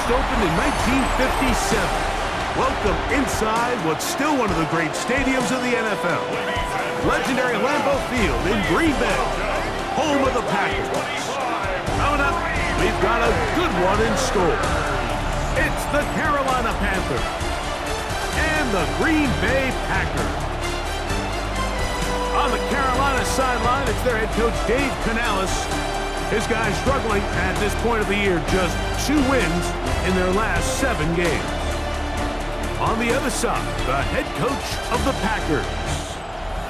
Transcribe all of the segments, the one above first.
opened in 1957. Welcome inside what's still one of the great stadiums of the NFL. Legendary Lambeau Field in Green Bay, home of the Packers. Coming up, we've got a good one in store. It's the Carolina Panthers and the Green Bay Packers. On the Carolina sideline, it's their head coach, Dave Canales. His guys struggling at this point of the year, just 2 wins in their last 7 games. On the other side, the head coach of the Packers.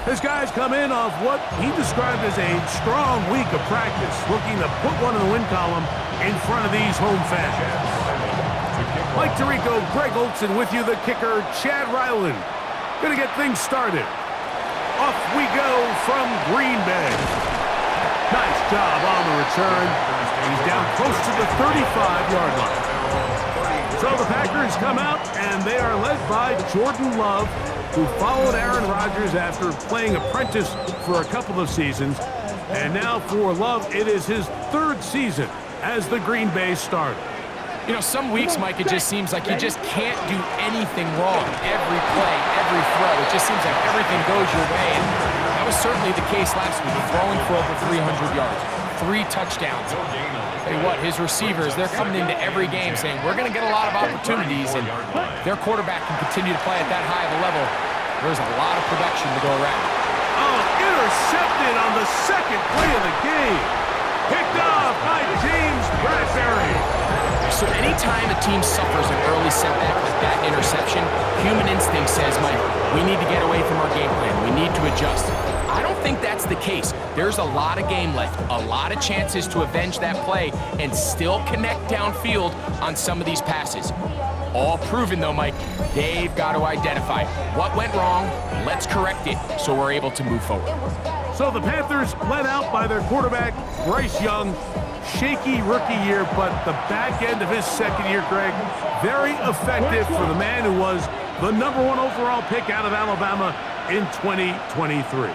His guys come in off what he described as a strong week of practice, looking to put one in the win column in front of these home fans. Mike Tirico, Greg Olson with you, the kicker, Chad Ryland. Gonna get things started. Off we go from Green Bay. Nice job on the return. He's down close to the 35-yard line. So the Packers come out, and they are led by Jordan Love, who followed Aaron Rodgers after playing apprentice for a couple of seasons. And now for Love, it is his 3rd season as the Green Bay starter. You know, some weeks, Mike, it just seems like you just can't do anything wrong. Every play, every throw, it just seems like everything goes your way. And that was certainly the case last week, throwing for over 300 yards, 3 touchdowns. Tell you what, his receivers, they're coming into every game saying, we're going to get a lot of opportunities, and their quarterback can continue to play at that high of a level. There's a lot of production to go around. Oh, intercepted on the 2nd play of the game. Picked off by James Bradbury. So anytime a team suffers an early setback like that interception, human instinct says, Mike, we need to get away from our game plan. We need to adjust. I don't think that's the case. There's a lot of game left, a lot of chances to avenge that play and still connect downfield on some of these passes. All proven, though, Mike. They've got to identify what went wrong, let's correct it so we're able to move forward. So the Panthers led out by their quarterback, Bryce Young. Shaky rookie year, but the back end of his 2nd year, Greg, very effective for the man who was the #1 overall pick out of Alabama in 2023.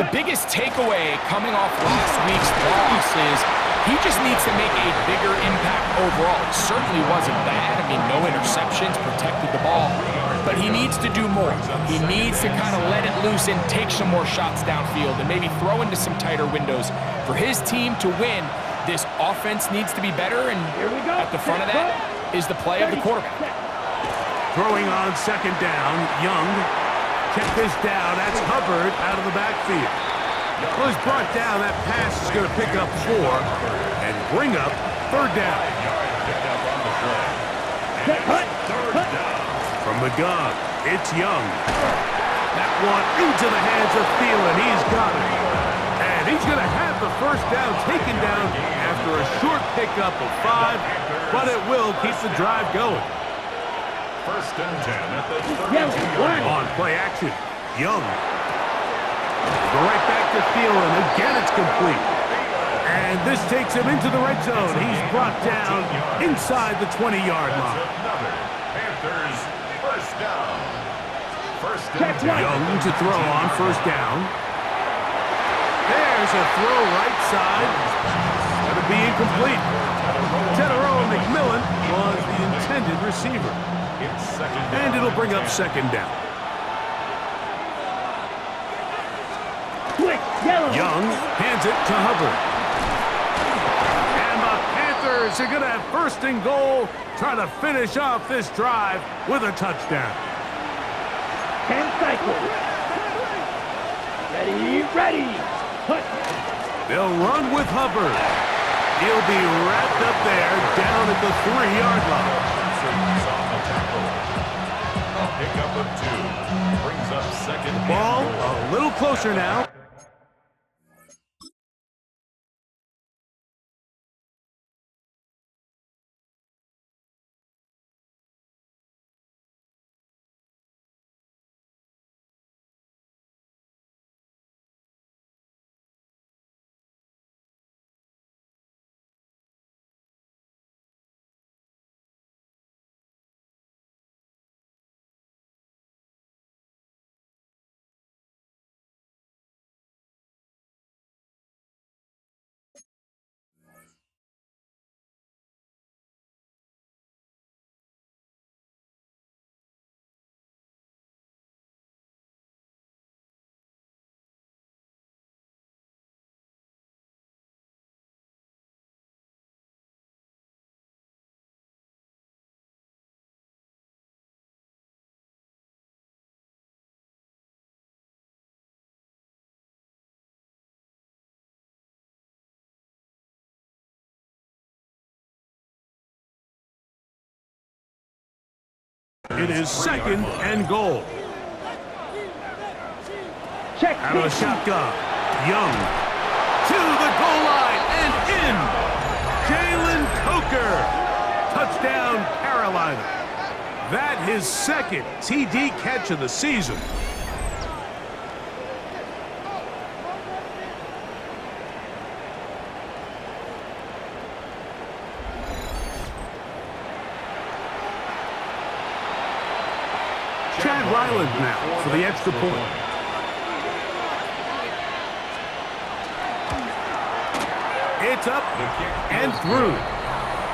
The biggest takeaway coming off last week's loss is he just needs to make a bigger impact overall. It certainly wasn't bad. I mean, no interceptions, protected the ball. But he needs to do more. He needs to kind of let it loose and take some more shots downfield and maybe throw into some tighter windows. For his team to win, this offense needs to be better, and at the front of that is the play of the quarterback. Throwing on 2nd down, Young kept this down. That's Hubbard out of the backfield. Well, he's brought down. That pass is going to pick up 4 and bring up 3rd down. From the gun, it's Young. That one into the hands of Thielen. He's got it. And he's going to have the 1st down taken down after a short pickup of 5, but it will keep the drive going. 1st and 10 at the 32-yard line. On play action, Young. Go right back to Thielen. Again, it's complete. And this takes him into the red zone. He's brought down inside the 20-yard line. Panthers 1st down. 1st and 10. Young to throw on 1st down. There's a throw right side. That'll be incomplete. Tedero McMillan was the intended receiver. And it'll bring up 2nd down. Young hands it to Hubbard. And the Panthers are going to have 1st and goal, trying to finish off this drive with a touchdown. 10 cycles. Ready. They'll run with Hubbard. He'll be wrapped up there down at the 3-yard line. A pickup of 2 brings up 2nd. Ball a little closer now. It is 2nd and goal. Check. Out of the shotgun. Young to the goal line and in. Jalen Coker. Touchdown, Carolina. That his 2nd TD catch of the season. Chad Ryland now for the extra point. It's up and through.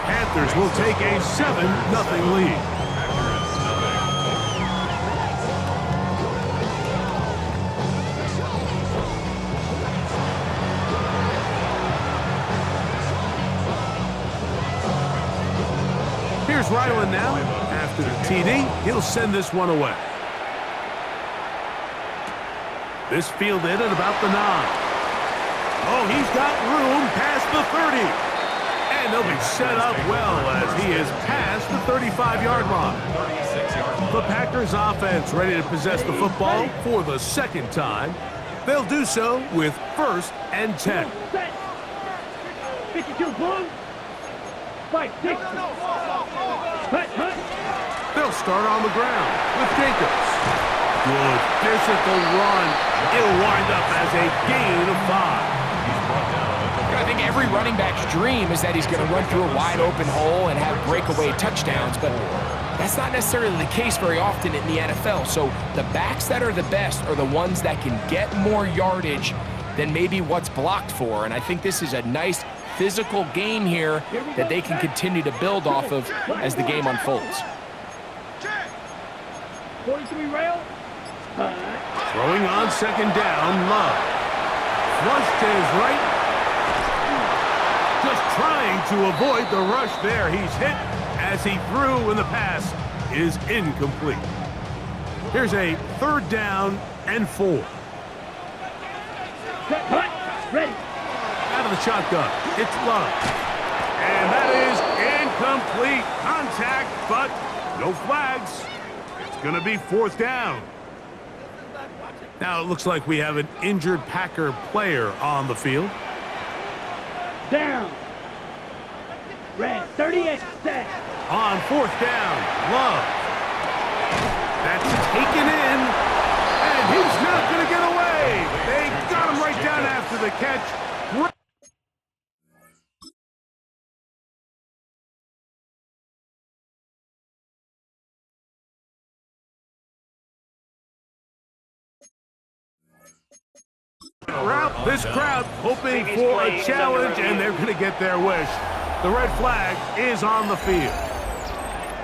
Panthers will take a 7-0 lead. Here's Ryland now. After the TD, he'll send this one away. This fielded at about the 9. Oh, he's got room past the 30. And they'll be set up well as he is past the 35-yard line. The Packers offense ready to possess the football for the 2nd time. They'll do so with 1st and 10. 52 blue. 5-6. They'll start on the ground with Jacobs. Good physical run. It'll wind up as a gain of 5. I think every running back's dream is that he's going to run through a wide open hole and have breakaway touchdowns, but that's not necessarily the case very often in the NFL. So the backs that are the best are the ones that can get more yardage than maybe what's blocked for, and I think this is a nice physical game here that they can continue to build off of as the game unfolds. 43 rail. Throwing on 2nd down, Love. Flush to his right. Just trying to avoid the rush there. He's hit as he threw, and the pass is incomplete. Here's a 3rd down and 4. Ready. Out of the shotgun, it's Love. And that is incomplete. Contact, but no flags. It's going to be 4th down. Now it looks like we have an injured Packer player on the field. Down. Red. 38. Set. On 4th down, Love. That's taken in, and he's not going to get away. They got him right down after the catch. This crowd hoping for a challenge, and they're going to get their wish. The red flag is on the field.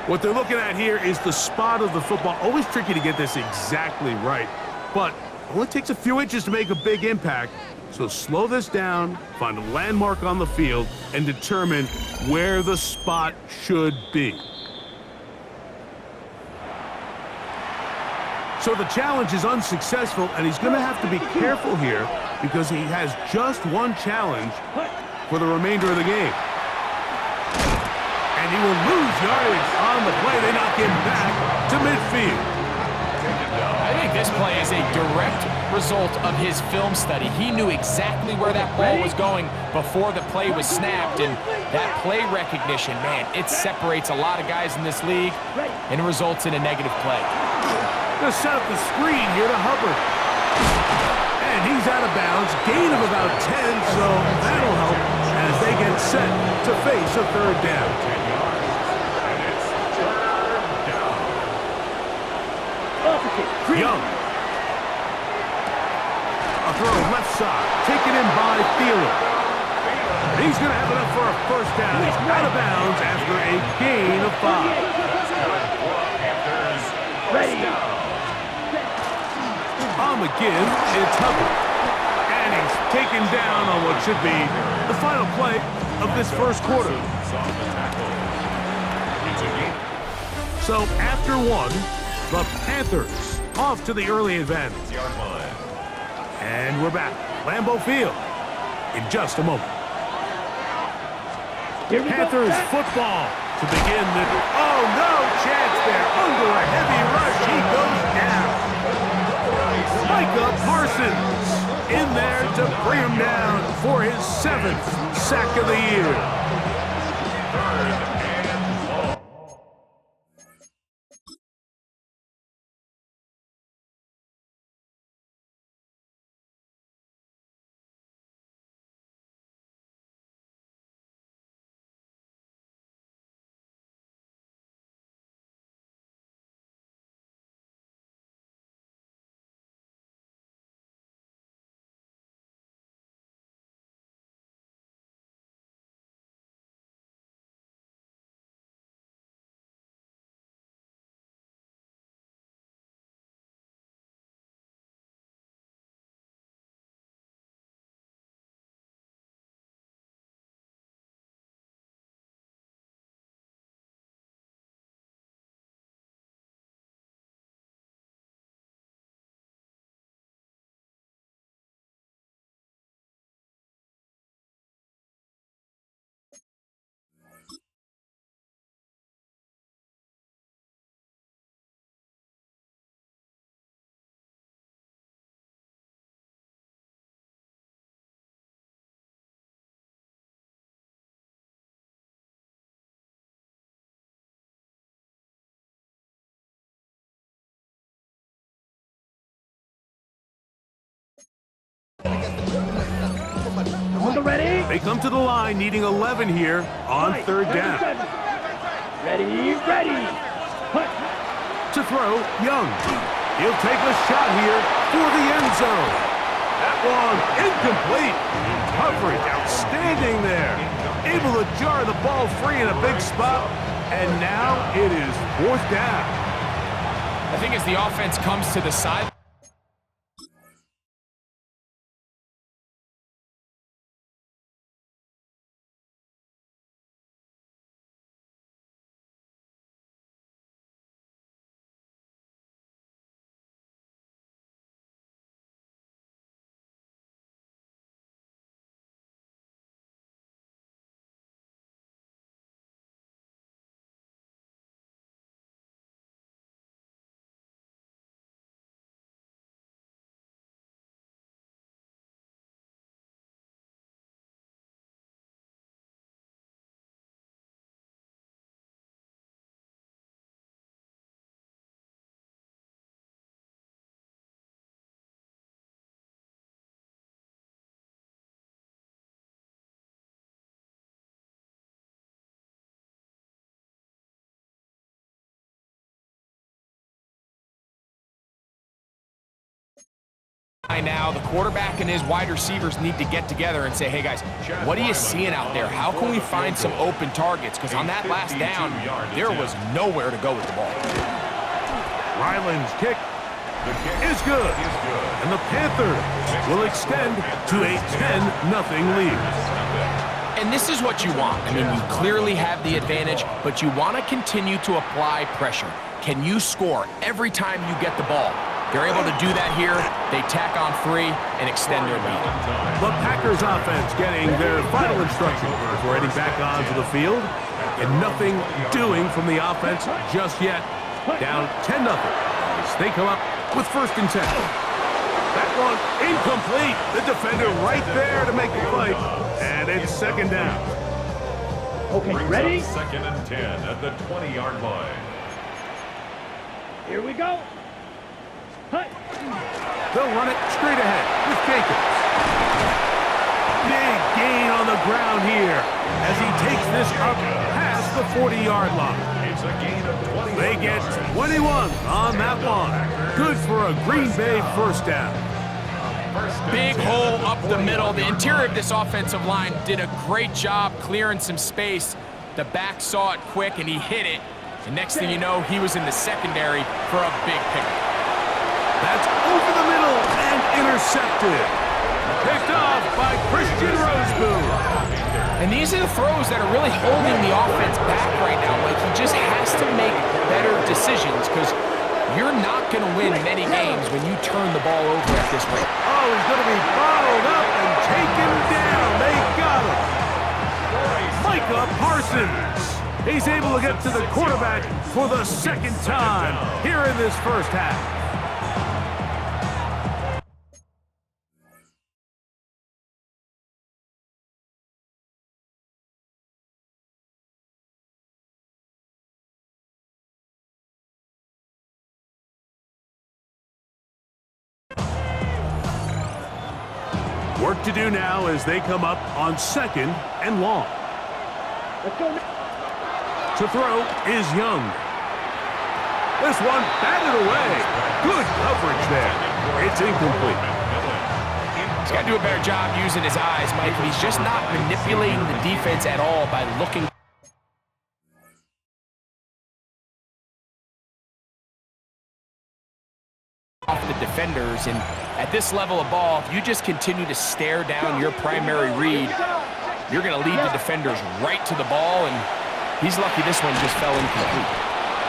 What they're looking at here is the spot of the football. Always tricky to get this exactly right, but it only takes a few inches to make a big impact. So slow this down, find a landmark on the field, and determine where the spot should be. So the challenge is unsuccessful, and he's going to have to be careful here because he has just one challenge for the remainder of the game. And he will lose yardage on the play. They knock him back to midfield. I think this play is a direct result of his film study. He knew exactly where that ball was going before the play was snapped, and that play recognition, man, it separates a lot of guys in this league and results in a negative play. Going to set up the screen here to Hubbard. And he's out of bounds, gain of about 10, so that'll help as they get set to face a 3rd down. Young. A throw left side, taken in by Thielen. He's going to have enough for a 1st down. He's out of bounds after a gain of 5. Ready. On the give, it's Hubbard. And he's taken down on what should be the final play of this 1st quarter. So after 1, the Panthers off to the early advantage. And we're back. Lambeau Field in just a moment. Panthers football to begin the... Oh, no chance there. Under a heavy rush, he goes down. Micah Parsons in there to bring him down for his 7th sack of the year. On the ready. They come to the line needing 11 here on Fight. 3rd down. Ready, ready. Put. To throw, Young. He'll take a shot here for the end zone. That one incomplete. Coverage outstanding there. Able to jar the ball free in a big spot. And now it is 4th down. I think as the offense comes to the side, now the quarterback and his wide receivers need to get together and say, hey guys, what are you seeing out there? How can we find some open targets? Because on that last down, there was nowhere to go with the ball. Ryland's kick is good. And the Panthers will extend to a 10-0 lead. And this is what you want. I mean, you clearly have the advantage, but you want to continue to apply pressure. Can you score every time you get the ball? They're able to do that here. They tack on 3 and extend their lead. The Packers offense getting their final instructions before heading back onto the field. And nothing doing from the offense just yet. Down 10-0 as they come up with 1st and 10. That one incomplete. The defender right there to make the play. And it's 2nd down. Okay, ready? 2nd and 10 at the 20-yard line. Here we go. Hut. They'll run it straight ahead with Jacobs. Big gain on the ground here as he takes this up past the 40-yard line. It's a gain of 21. They get 21 on that one. Good for a Green Bay 1st down. Big hole up the middle. The interior of this offensive line did a great job clearing some space. The back saw it quick and he hit it. And next thing you know, he was in the secondary for a big pickup. That's over the middle and intercepted. Picked off by Christian Roseboom. And these are the throws that are really holding the offense back right now. Like, he just has to make better decisions because you're not going to win many games when you turn the ball over at this rate. Oh, he's going to be bottled up and taken down. They got him. Micah Parsons He's able to get to the quarterback for the second time here in this first half. Work to do now as they come up on 2nd and long. Let's go. To throw is Young. This one batted away. Good coverage there. It's incomplete. He's got to do a better job using his eyes, Mike. He's just not manipulating the defense at all by looking off the defenders. And at this level of ball, if you just continue to stare down your primary read, you're going to lead the defenders right to the ball, and he's lucky this one just fell incomplete.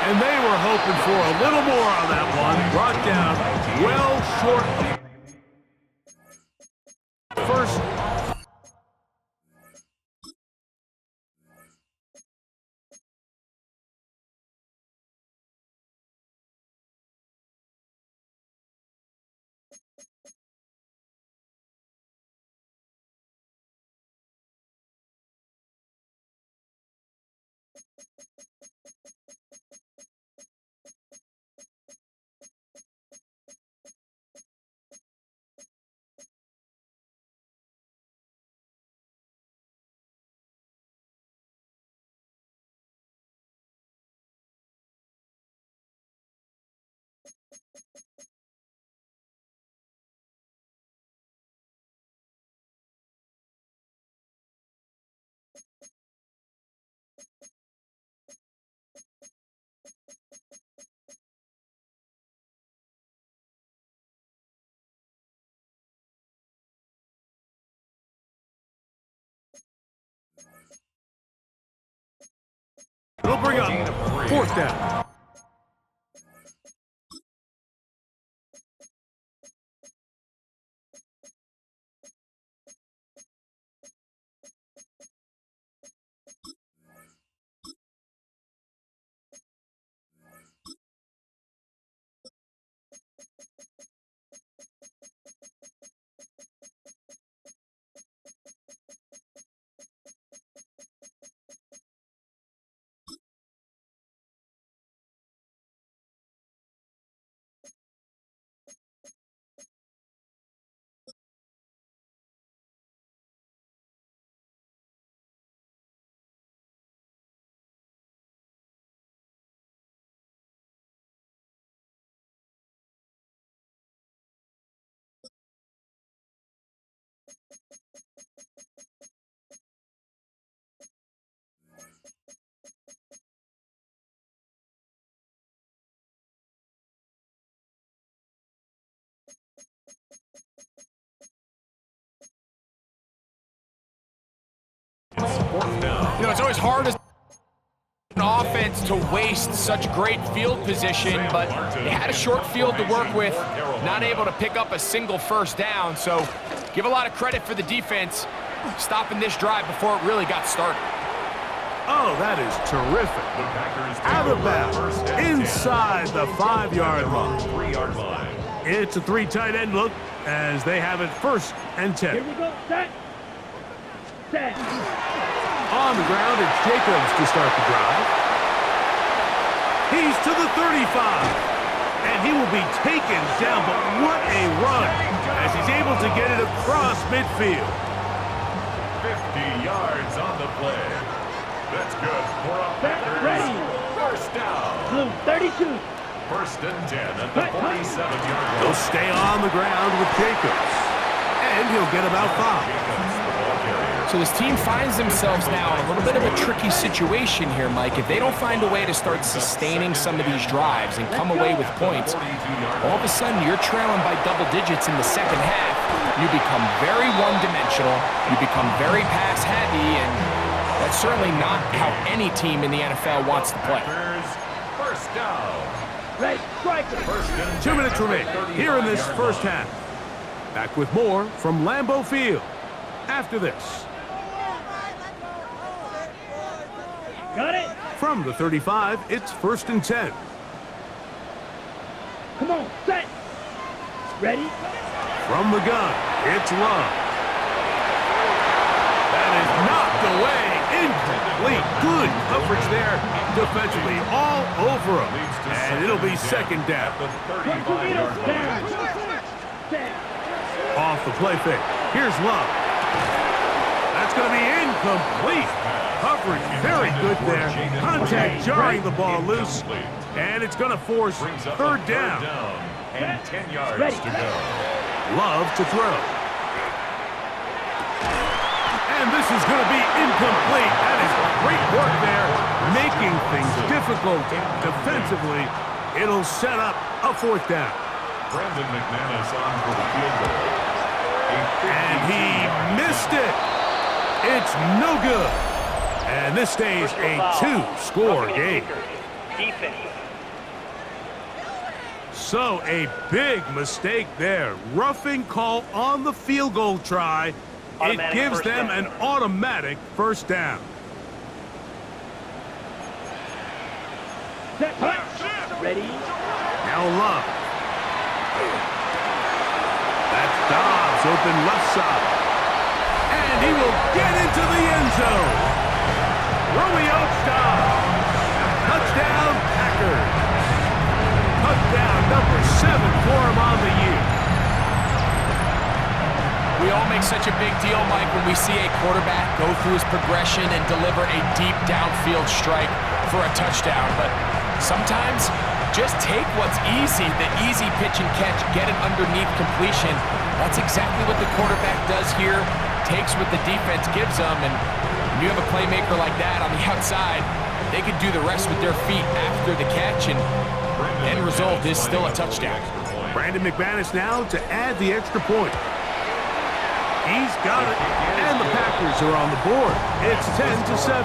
And they were hoping for a little more on that one. Brought down well short of first. It'll bring up 4th down. You know, it's always hard as an offense to waste such great field position, but they had a short field to work with, not able to pick up a single first down. So give a lot of credit for the defense stopping this drive before it really got started. Oh, that is terrific. Out of bounds, inside the 5-yard line. 3-yard line. It's a 3 tight end look as they have it 1st and 10. Here we go. Set. Set. On the ground, it's Jacobs to start the drive. He's to the 35. And he will be taken down, but what a run as he's able to get it across midfield. 50 yards on the play. That's good for a Packers Ready. first down. Blue 32. 1st and 10 at the 47-yard line. He'll stay on the ground with Jacobs. And he'll get about 5. Jacobs, the ball carrier. So this team finds themselves now in a little bit of a tricky situation here, Mike. If they don't find a way to start sustaining some of these drives and come away with points, all of a sudden you're trailing by double digits in the second half. You become very one-dimensional. You become very pass-heavy, and that's certainly not how any team in the NFL wants to play. Packers first down. Right. Striker. 1st and 2 minutes remain here in this 35-yard first line. half. Back with more from Lambeau Field after this. Got it. From the 35, it's 1st and 10. Come on, set. Ready? From the gun, it's Love. That is knocked away. Incomplete. Good coverage there defensively all over him. And it'll be 2nd down. Off the play fake. Here's Love. That's going to be incomplete. Coverage very good there. Contact jarring the ball loose. And it's going to force 3rd down. And 10 yards to go. Love to throw. And this is going to be incomplete. That is great work there, making things difficult defensively. It'll set up a 4th down. Brandon McManus on for the field goal. And he missed it. It's no good. And this stays a 2-score game. Defense. So a big mistake there. Roughing call on the field goal try. It gives them an automatic 1st down. Set. Ready? Now Love. That's Dobbs open left side. And he will get into the end zone. Romeo Dobbs. Touchdown, Packers. Touchdown number 7 for him on the year. We all make such a big deal, Mike, when we see a quarterback go through his progression and deliver a deep downfield strike for a touchdown. But sometimes just take what's easy, the easy pitch and catch, get it underneath completion. That's exactly what the quarterback does here, takes what the defense gives them, and when you have a playmaker like that on the outside, they could do the rest with their feet after the catch, and the end result is still a touchdown. Brandon McManus now to add the extra point. He's got it, and the Packers are on the board. It's 10-7.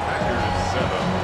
Packers 7.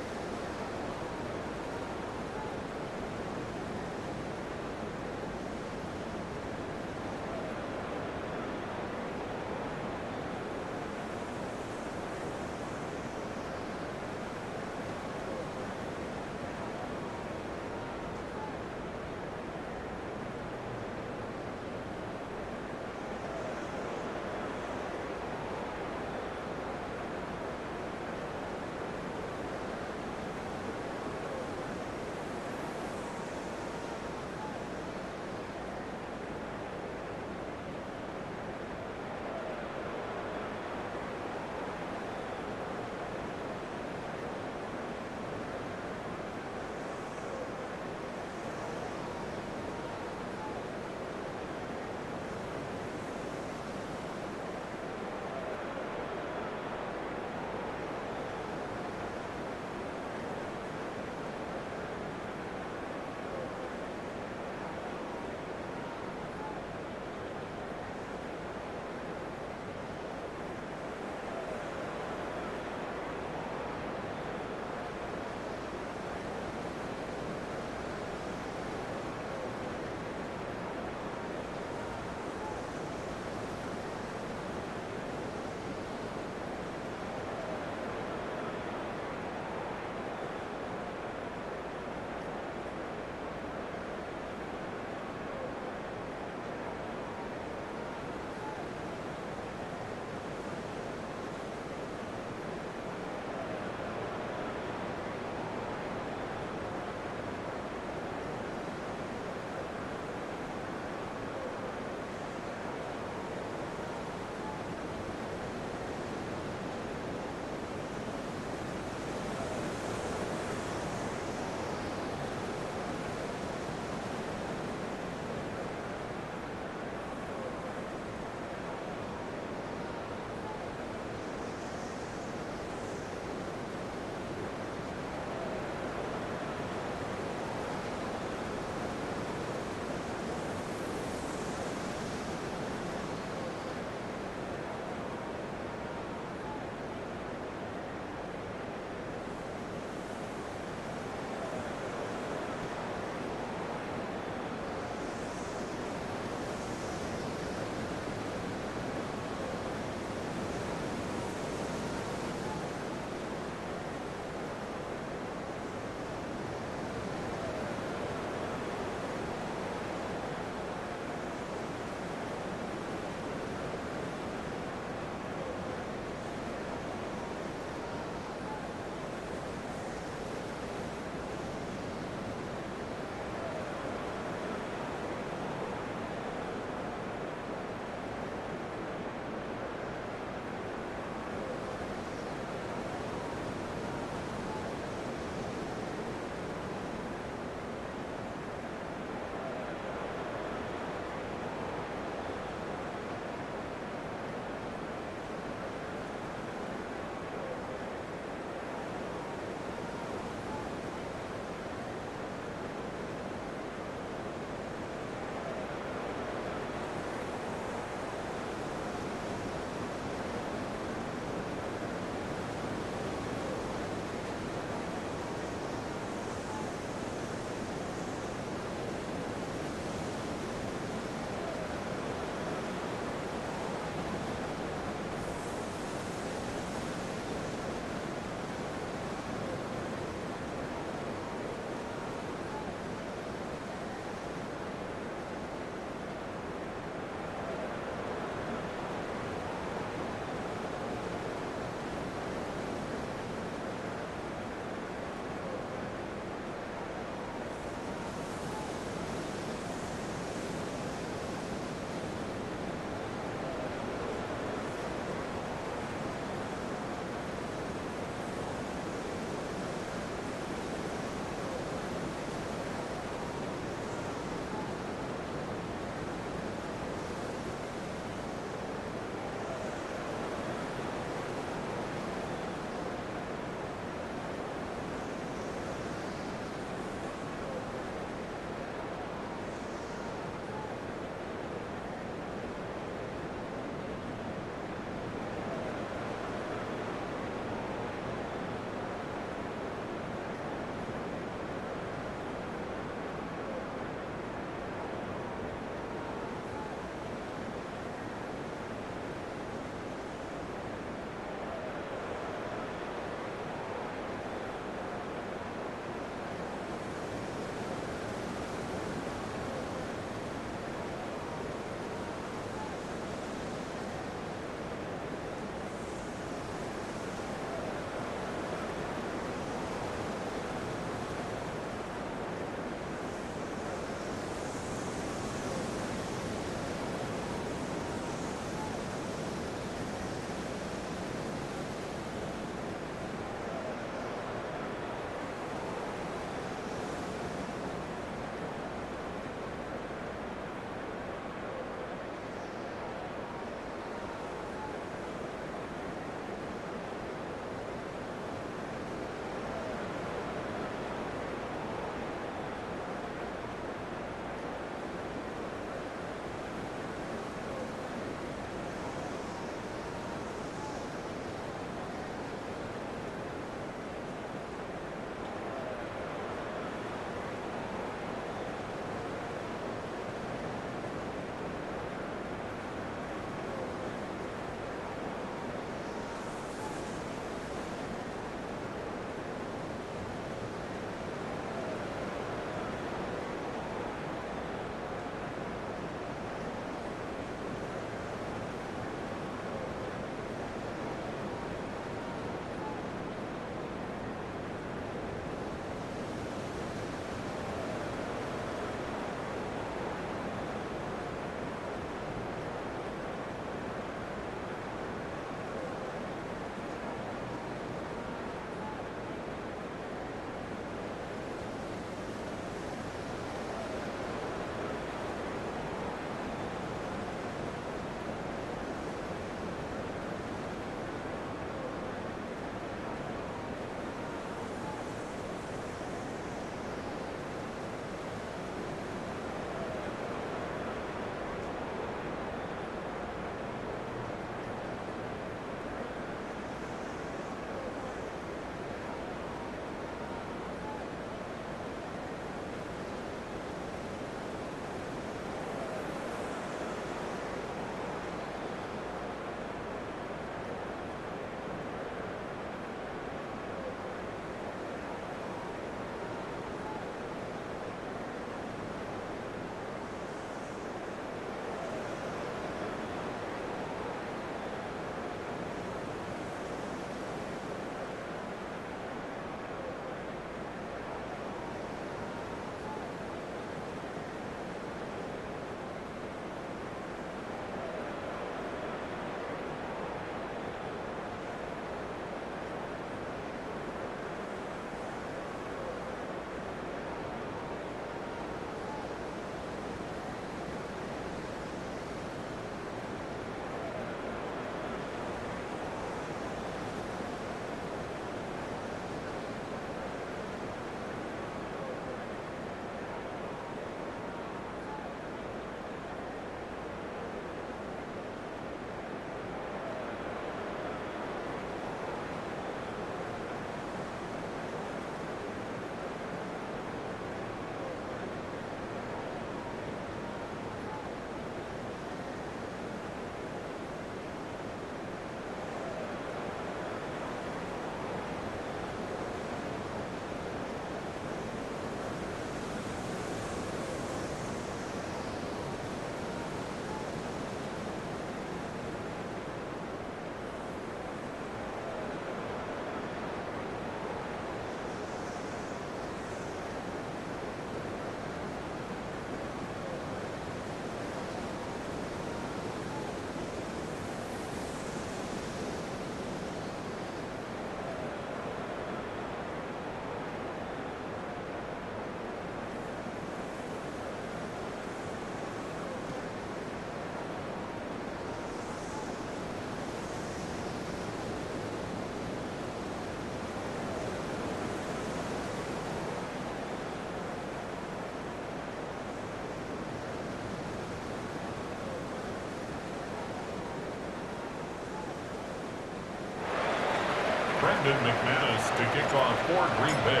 Brandon McManus to kick off for Green Bay.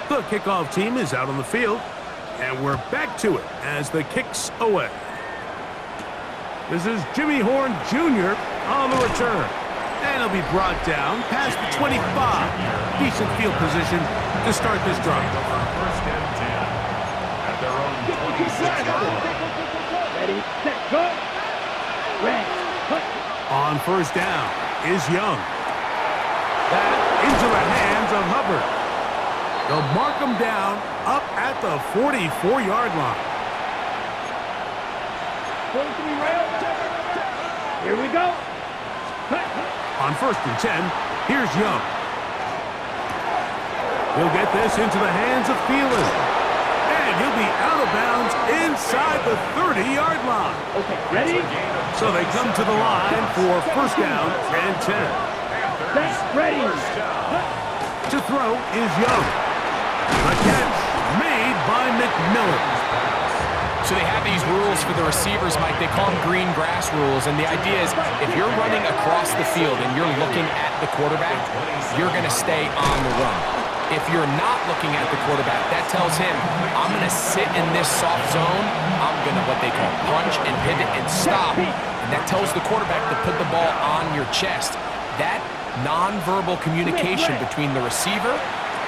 The kickoff team is out on the field, and we're back to it as the kick's away. This is Jimmy Horn Jr. on the return. And he'll be brought down past the 25. Decent field position to start this drive. First and 10 at their own 26-yard line. Ready, set, go. Red, cut. On first down is Young. That into the hands of Hubbard. They'll mark him down up at the 44-yard line. 43 rail. Here we go. Cut. On first and 10, here's Young. He'll get this into the hands of Thielen. And he'll be out of bounds inside the 30-yard line. Okay, ready? So they come to the line for first down and 10. Set, ready. To throw is Young. The catch made by McMillan. So they have these rules for the receivers, Mike. They call them green grass rules. And the idea is if you're running across the field and you're looking at the quarterback, you're going to stay on the run. If you're not looking at the quarterback, that tells him, I'm going to sit in this soft zone. I'm going to what they call punch and pivot and stop. And that tells the quarterback to put the ball on your chest. That nonverbal communication between the receiver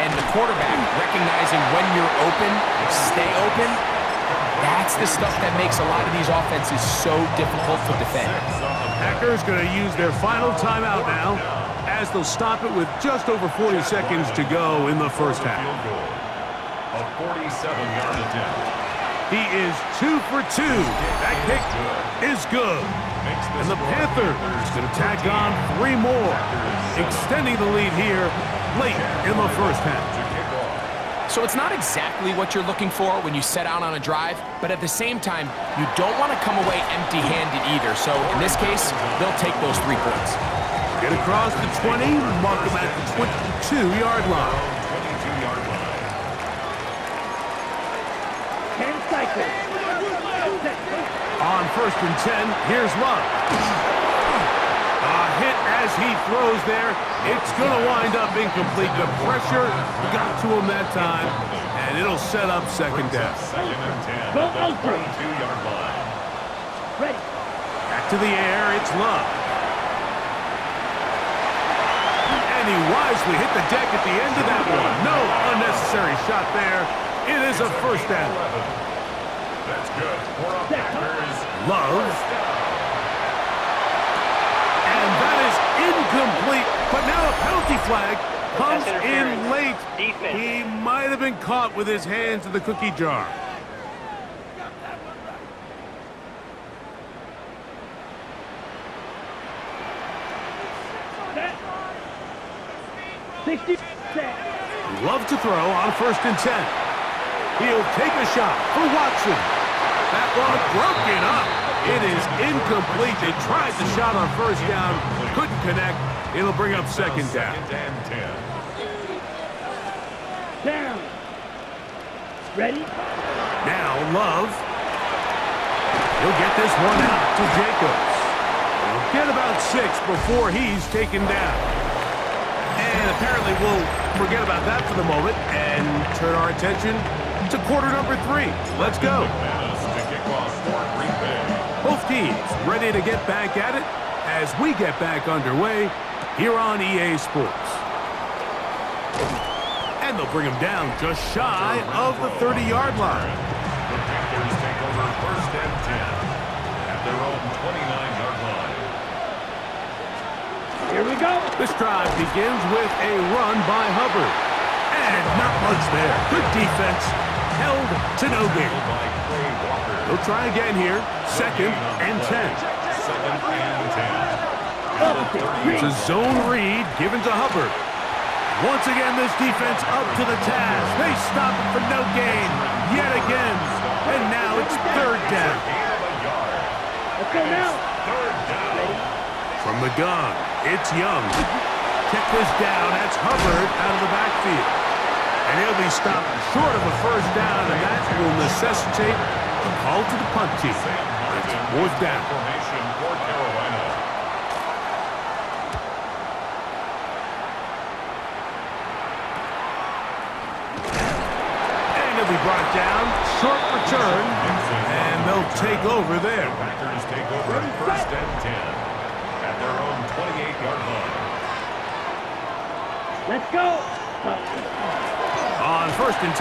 and the quarterback, recognizing when you're open, stay open, that's the stuff that makes a lot of these offenses so difficult to defend. Packers going to use their final timeout now as they'll stop it with just over 40 seconds to go in the first half. A 47-yard attempt. He is 2 for 2. That kick is good. And the Panthers going to tack on 3 more, extending the lead here late in the first half. So it's not exactly what you're looking for when you set out on a drive, but at the same time, you don't want to come away empty-handed either. So in this case, they'll take those 3 points. Get across the 20, mark them at the 22-yard line. 22-yard line. 10 cycles. On first and 10, here's Love. A hit as he throws there. It's going to wind up incomplete. The pressure got to him that time, and it'll set up second down. Second and 10 Go at the Ultra. 22-yard line. Ready. Back to the air, it's Love. And he wisely hit the deck at the end of that one. No unnecessary shot there. It is a first down. That's good. For our Packers. Love. And that is incomplete. But now a penalty flag comes in late. He might have been caught with his hands in the cookie jar. Set. 60. Set. Love to throw on first and 10. He'll take a shot for Watson. That ball broken up. It is incomplete. They tried the shot on first down, couldn't connect. It'll bring up second down. Second and 10. Down. Ready. Now Love. He'll get this one out to Jacobs. He'll get about 6 before he's taken down. And apparently we'll forget about that for the moment and turn our attention to quarter number 3. Let's go. McManus to kick off for Green Bay. Both teams ready to get back at it as we get back underway here on EA Sports. And they'll bring him down just shy of the 30-yard line. The Panthers take over first and 10 at their own 29-yard line. Here we go. This drive begins with a run by Hubbard. And not much there. Good defense. Held to no gain. By Clay Walker. They'll try again here. Second and 10. Second and 10. It's a zone read given to Hubbard. Once again, this defense up to the task. They stop it for no gain yet again. And now it's third down. Let's go now. Third down. From the gun, it's Young. Check this down. That's Hubbard out of the backfield. And he'll be stopped short of a first down, and that will necessitate a call to the punt team. It's fourth down. Formation for Carolina. short return, and they'll take over there. Packers take over first and 10 at their own 28-yard line. Let's go. On first and 10,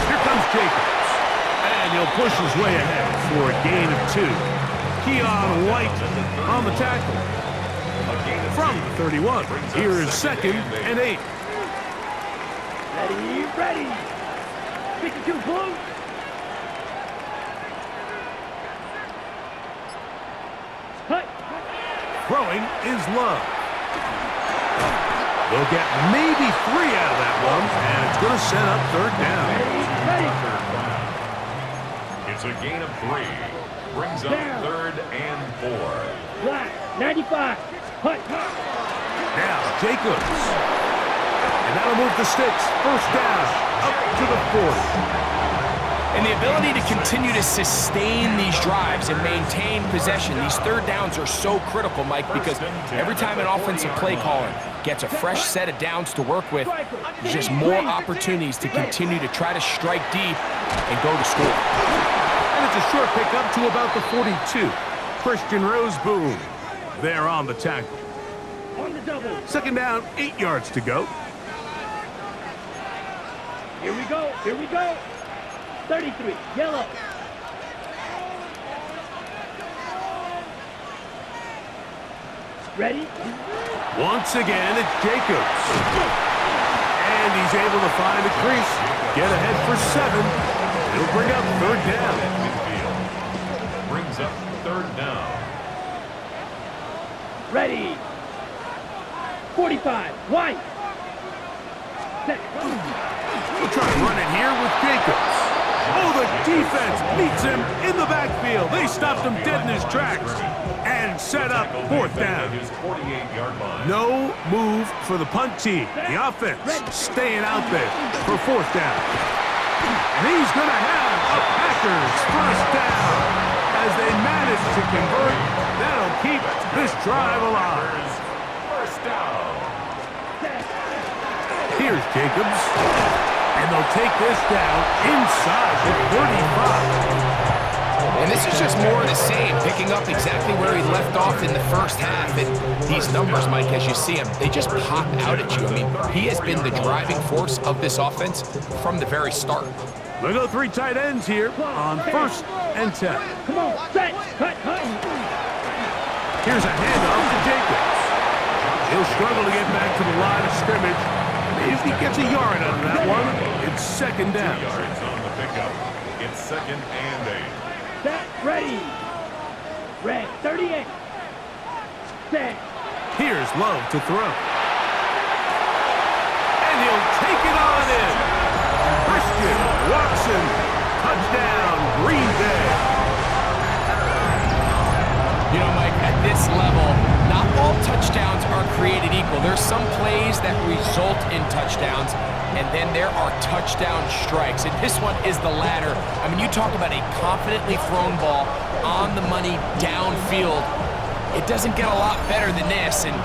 here comes Jacobs. And he'll push his way ahead for a gain of 2. Keon White on the tackle. From the 31, here is second and 8. Ready. 52, blue. Cut. Throwing is Love. They'll get maybe 3 out of that one, and it's going to set up third down. Ready. It's a gain of 3. Brings up third and 4. Black. 95. Cut. Now Jacobs. And that'll move the sticks. First down, up to the 40. And the ability to continue to sustain these drives and maintain possession, these third downs are so critical, Mike, because every time an offensive play caller gets a fresh set of downs to work with, there's just more opportunities to continue to try to strike deep and go to score. And it's a short pickup to about the 42. Christian Roseboom there on the tackle. On the double. Second down, 8 yards to go. Here we go. 33, yellow. Ready? Once again, it's Jacobs. And he's able to find a crease. Get ahead for 7. He'll bring up third down. Midfield brings up third down. Ready. 45, White. Set. We'll try to run it here with Jacobs. Oh, the defense meets him in the backfield. They stopped him dead in his tracks and set up fourth down. His 48-yard line. No move for the punt team. The offense staying out there for fourth down. And he's going to have a Packers first down as they manage to convert. That'll keep this drive alive. First down. Here's Jacobs. And they'll take this down inside the 35. And this is just more of the same, picking up exactly where he left off in the first half. And these numbers, Mike, as you see them, they just pop out at you. I mean, he has been the driving force of this offense from the very start. We'll go 3 tight ends here on first and 10. Come on, set, cut. Here's a handoff to Jacobs. He'll struggle to get back to the line of scrimmage. If he gets a yard out of that one, it's second down. 2 yards on the pickup. It's second and 8. Set, ready. Red, 38. Set. Here's Love to throw. And he'll take it on in. Christian Watson, touchdown, Green Bay. You know, Mike, at this level, not all touchdowns are created equal. There's some plays that result in touchdowns, and then there are touchdown strikes. And this one is the latter. I mean, you talk about a confidently thrown ball on the money downfield. It doesn't get a lot better than this, and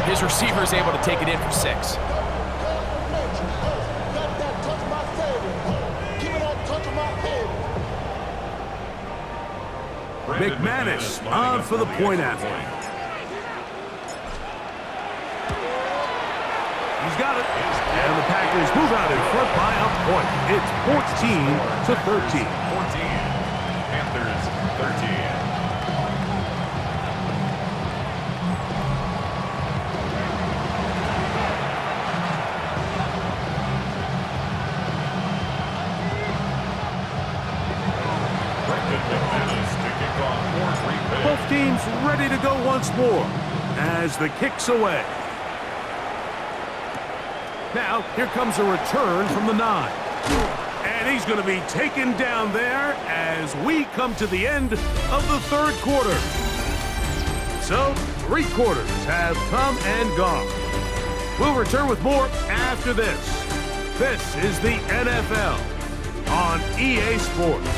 his receiver is able to take it in for 6. McManus on for the point after. He's got it. And the Packers move out in front by a point. It's 14-13. 14. Panthers 13. Both teams ready to go once more as the kick's away. Now, here comes a return from the 9. And he's going to be taken down there as we come to the end of the third quarter. So, 3 quarters have come and gone. We'll return with more after this. This is the NFL on EA Sports.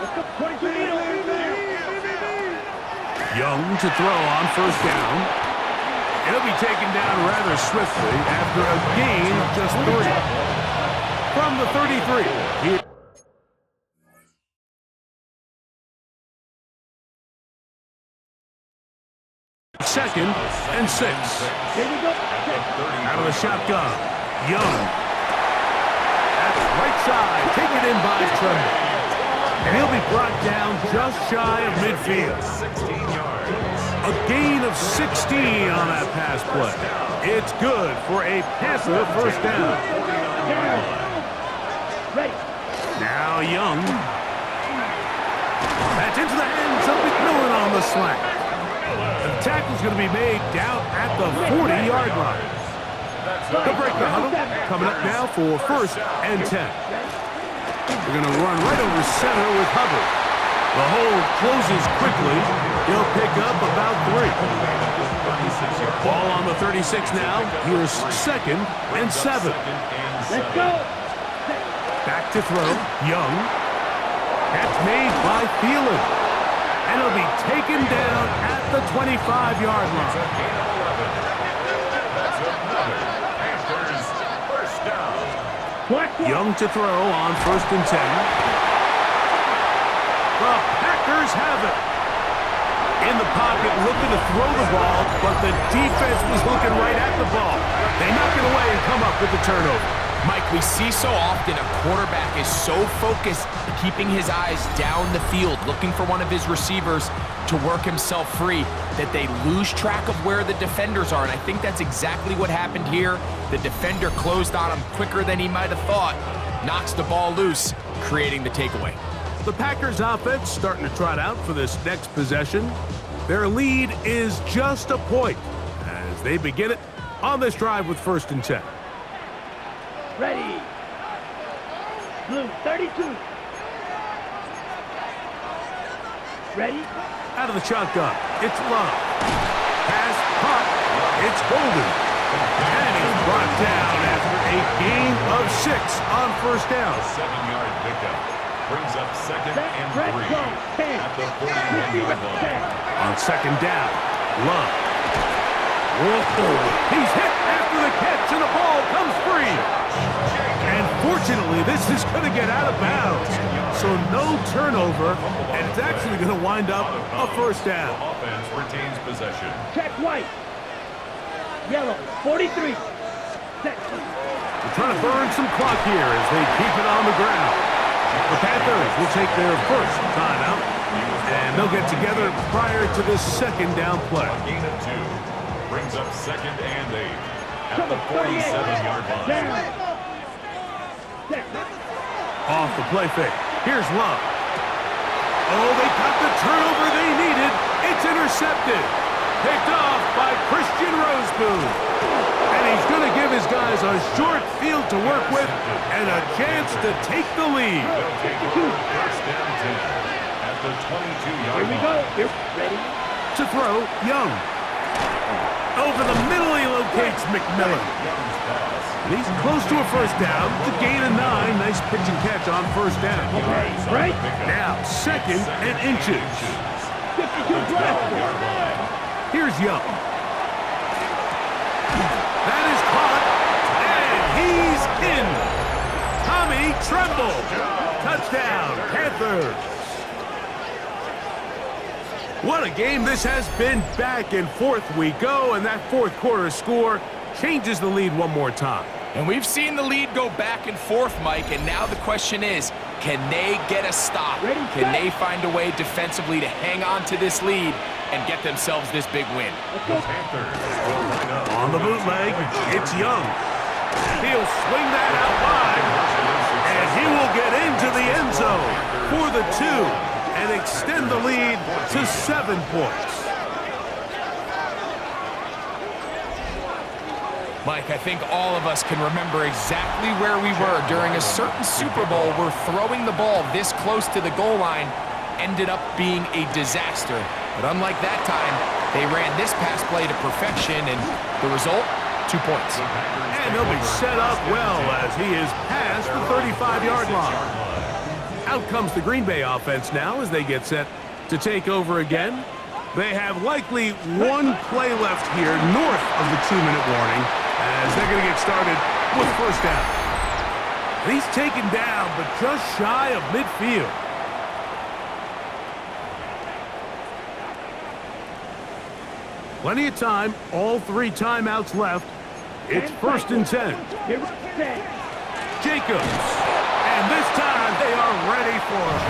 Let's go. 22 meters. Young to throw on first down. It'll be taken down rather swiftly after a gain of just 3. From the 33. Here. Second and 6. Here we go. Out of the shotgun. Young. That's right side. Taken in by Tremble. And he'll be brought down just shy of midfield. 16 yards. A gain of 16 on that pass play. It's good for a passer first down. Ready. Now Young. That's into the hands of McMillan on the slant. The tackle's going to be made down at the 40-yard line. They'll break the huddle. Coming up now for first and 10. They're going to run right over center with Hubbard. The hole closes quickly. He'll pick up about 3. Ball on the 36 now. Here's second and 7. Let's go. Back to throw. Young. That's made by Thielen. And it'll be taken down at the 25-yard line. That's another Panthers first down. Young to throw on first and 10. The Packers have it. In the pocket, looking to throw the ball, but the defense was looking right at the ball. They knock it away and come up with the turnover. Mike, we see so often a quarterback is so focused, keeping his eyes down the field, looking for one of his receivers to work himself free, that they lose track of where the defenders are. And I think that's exactly what happened here. The defender closed on him quicker than he might have thought, knocks the ball loose, creating the takeaway. The Packers offense starting to trot out for this next possession. Their lead is just a point as they begin it on this drive with first and 10. Ready. Blue, 32. Ready. Out of the shotgun, it's Love. Pass caught, it's Golden. And he's brought down after a gain of 6 on first down. 7-yard pickup. Brings up second and 3 at the 41-yard line. On second down, Love. Whoa, he's hit after the catch and the ball comes free. And fortunately, this is going to get out of bounds. So no turnover, and it's actually going to wind up a first down. The offense retains possession. Check white. Yellow, 43. Set. They're trying to burn some clock here as they keep it on the ground. The Panthers will take their first timeout, and they'll get together prior to this second down play. A gain of 2. Brings up second and 8 at the 47-yard line. Off the play fake. Here's Love. Oh, they got the turnover they needed. It's intercepted. Picked off by Christian Roseboom. And he's going to give his guys a short field to work with and a chance to take the lead. They'll take over first down 10 at the 22-yard line. Here we go. Here. Ready. To throw, Young. Over the middle, he locates McMillan. Young's pass. And he's close to a first down. To gain a 9. Nice pitch and catch on first down. Right. Now, second and inches. 52 left. Here's Young. That is caught, and he's in. Tommy Tremble. Touchdown, Panthers. What a game this has been. Back and forth we go, and that fourth quarter score changes the lead one more time. And we've seen the lead go back and forth, Mike, and now the question is, can they get a stop? Can they find a way defensively to hang on to this lead and get themselves this big win? The Panthers will line up. On the bootleg, it's Young. He'll swing that out wide, and he will get into the end zone for the 2 and extend the lead to 7 points. Mike, I think all of us can remember exactly where we were during a certain Super Bowl where throwing the ball this close to the goal line ended up being a disaster. But unlike that time, they ran this pass play to perfection, and the result, 2 points. And he'll be set up well as he is past the 35-yard line. Out comes the Green Bay offense now as they get set to take over again. They have likely one play left here north of the 2-minute warning as they're going to get started with first down. And he's taken down, but just shy of midfield. Plenty of time, all 3 timeouts left. It's 1st and 10. Jacobs. And this time they are ready for it.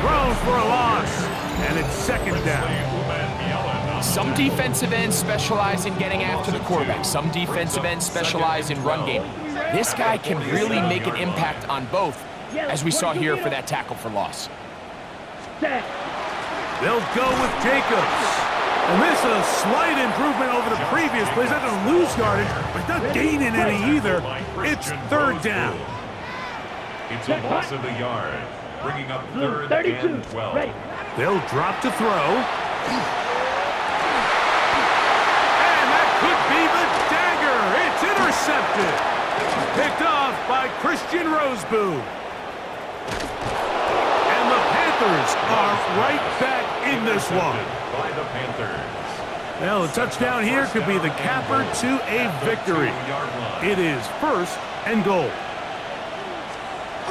Thrown for a loss. And it's 2nd down. Some defensive ends specialize in getting after the quarterback. Some defensive ends specialize in run game. This guy can really make an impact on both, as we saw here for that tackle for loss. They'll go with Jacobs. And this is a slight improvement over the previous plays. That doesn't lose yardage, but not gaining any either. It's 3rd down. It's a loss of a yard, bringing up 3rd and 12. They'll drop to throw. And that could be the dagger. It's intercepted. Picked off by Christian Rosebou. And the Panthers are right back in this one. By the Panthers. Well, a touchdown here could be the capper to a victory. It is 1st and goal.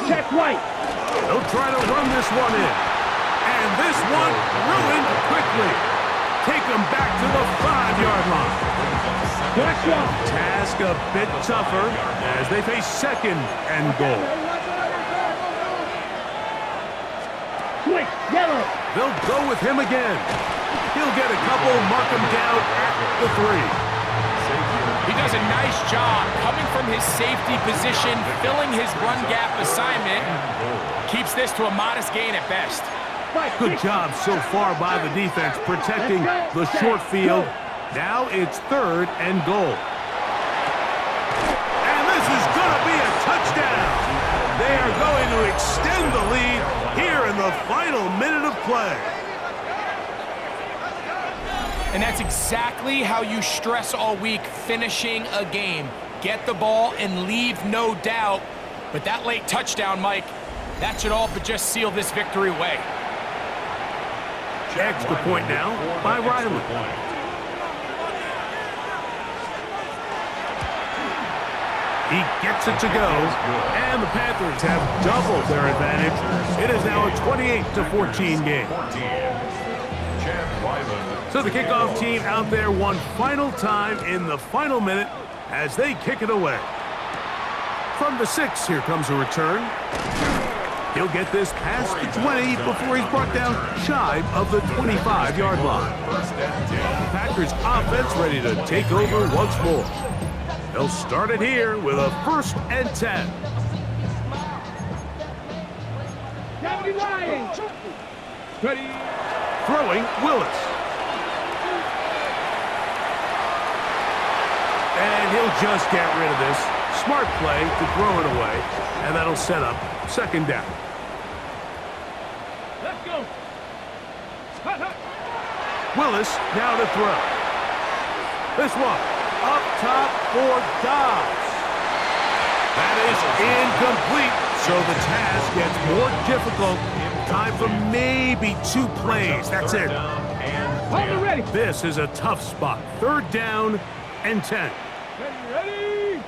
Check right. They'll try to run this one in. And this one ruined quickly. Take them back to the 5-yard line. Task a bit tougher as they face 2nd and goal. Switch, yellow. They'll go with him again. He'll get a couple, mark him down at the 3. He does a nice job coming from his safety position, filling his run gap assignment. Keeps this to a modest gain at best. Good job so far by the defense protecting the short field. Now it's 3rd and goal. And this is going to be a touchdown. They are going to extend the lead here in the final minute of play. And that's exactly how you stress all week, finishing a game. Get the ball and leave no doubt. But that late touchdown, Mike, that should all but just seal this victory away. Extra point now by Riley. He gets it to go, and the Panthers have doubled their advantage. It is now a 28-14 game. So the kickoff team out there one final time in the final minute as they kick it away. From the 6, here comes a return. He'll get this past the 20 before he's brought down shy of the 25-yard line. Packers offense ready to take over once more. They'll start it here with a 1st and 10. Ready. Throwing, Willis. And he'll just get rid of this. Smart play to throw it away, and that'll set up 2nd down. Let's go. Hut, hut. Willis now to throw. This one up top for Dobbs. That is incomplete, so the task gets more difficult. Time for maybe 2 plays. That's it. Ready. This is a tough spot. 3rd down and 10. Ready.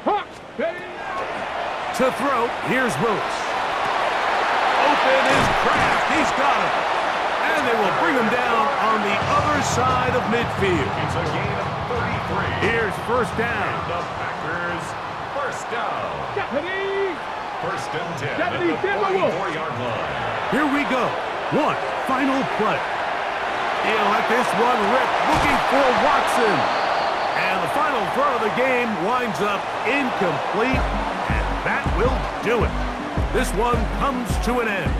Hawk. Ready. To throw, here's Willis. Open is Kraft. He's got it. And they will bring him down on the other side of midfield. It's a gain of 33. Here's 1st down. The Packers, 1st down. Ready. 1st and 10 at Deputy the Timberwolf. 44-yard line. Here we go. One final play. He'll let this one rip, looking for Watson. And the final throw of the game winds up incomplete, and that will do it. This one comes to an end.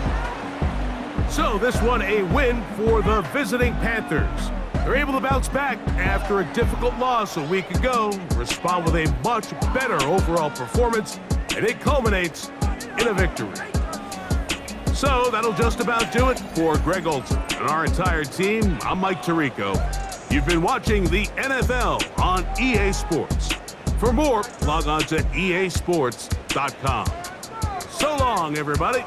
So this one a win for the visiting Panthers. They're able to bounce back after a difficult loss a week ago, respond with a much better overall performance, and it culminates in a victory. So that'll just about do it for Greg Olson and our entire team. I'm Mike Tirico. You've been watching the NFL on EA Sports. For more, log on to easports.com. So long, everybody.